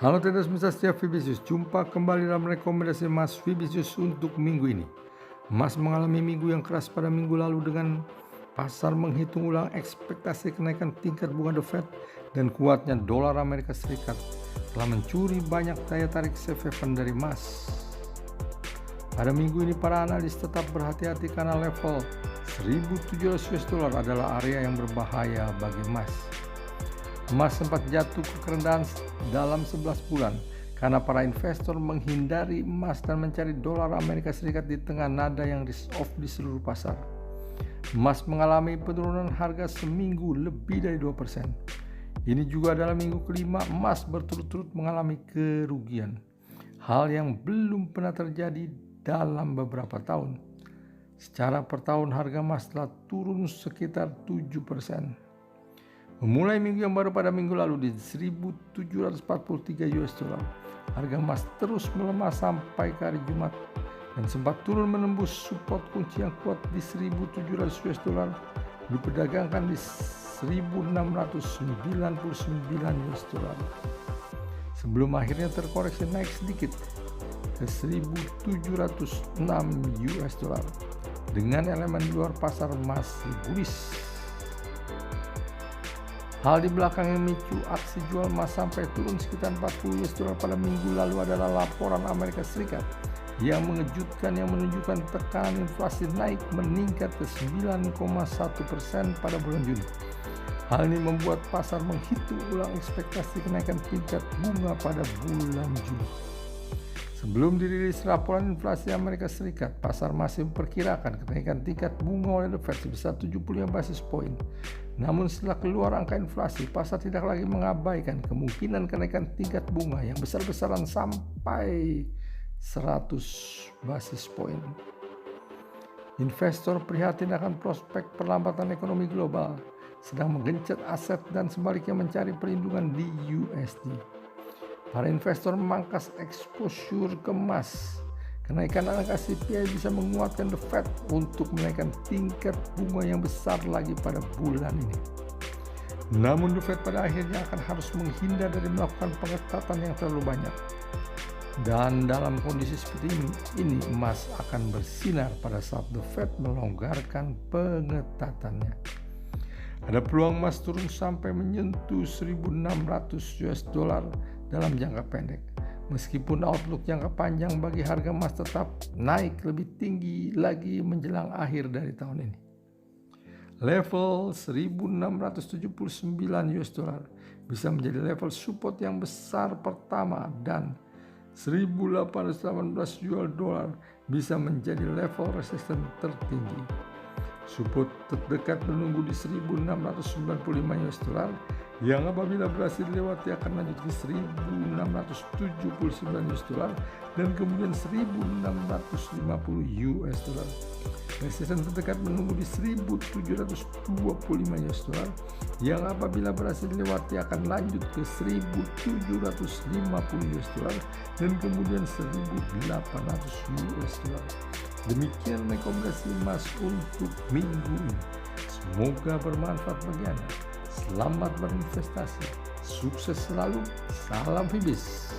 Halo traders besar setiap Fibisius, jumpa kembali dalam rekomendasi emas Fibisius untuk minggu ini. Emas mengalami minggu yang keras pada minggu lalu dengan pasar menghitung ulang ekspektasi kenaikan tingkat bunga The Fed dan kuatnya dolar Amerika Serikat telah mencuri banyak daya tarik safe haven dari emas. Pada minggu ini para analis tetap berhati-hati karena level 1.700 US dollar adalah area yang berbahaya bagi emas. Emas sempat jatuh ke kerendahan dalam 11 bulan karena para investor menghindari emas dan mencari dolar Amerika Serikat di tengah nada yang risk off di seluruh pasar. Emas mengalami penurunan harga seminggu lebih dari 2%. Ini juga adalah minggu kelima emas berturut-turut mengalami kerugian. Hal yang belum pernah terjadi dalam beberapa tahun. Secara per tahun harga emas telah turun sekitar 7%. Memulai minggu yang baru pada minggu lalu di 1.743 US dollar, harga emas terus melemah sampai ke hari Jumat dan sempat turun menembus support kunci yang kuat di 1.700 US dollar, diperdagangkan di 1.699 US dollar. Sebelum akhirnya terkoreksi naik sedikit ke 1.706 US dollar dengan elemen di luar pasar masih bullish. Hal di belakang yang memicu aksi jual emas sampai turun sekitar 40 US dollar pada minggu lalu adalah laporan Amerika Serikat yang mengejutkan yang menunjukkan tekanan inflasi naik meningkat ke 9,1% pada bulan Juni. Hal ini membuat pasar menghitung ulang ekspektasi kenaikan tingkat bunga pada bulan Juli. Sebelum dirilis laporan inflasi Amerika Serikat, pasar masih memperkirakan kenaikan tingkat bunga oleh The Fed sebesar 75 basis point. Namun setelah keluar angka inflasi, pasar tidak lagi mengabaikan kemungkinan kenaikan tingkat bunga yang besar-besaran sampai 100 basis point. Investor prihatin akan prospek perlambatan ekonomi global, sedang menggencet aset dan sebaliknya mencari perlindungan di USD. Para investor memangkas exposure ke emas. Kenaikan angka CPI bisa menguatkan The Fed untuk menaikkan tingkat bunga yang besar lagi pada bulan ini. Namun The Fed pada akhirnya akan harus menghindar dari melakukan pengetatan yang terlalu banyak. Dan dalam kondisi seperti ini emas akan bersinar pada saat The Fed melonggarkan pengetatannya. Ada peluang emas turun sampai menyentuh 1.600 US dollar dalam jangka pendek. Meskipun outlook jangka panjang bagi harga emas tetap naik lebih tinggi lagi menjelang akhir dari tahun ini. Level 1.679 US dollar bisa menjadi level support yang besar pertama dan 1.818 US dollar bisa menjadi level resisten tertinggi. Support terdekat menunggu di 1.695 US dollar yang apabila berhasil dilewati akan lanjut ke 1.679 US dollar dan kemudian 1.650 US dollar. Resisten terdekat menunggu di 1.725 US dollar yang apabila berhasil dilewati akan lanjut ke 1.750 US dollar dan kemudian 1.800 US dollar. Demikian rekomendasi emas untuk minggu ini. Semoga bermanfaat bagi Anda. Selamat berinvestasi. Sukses selalu. Salam Fibis.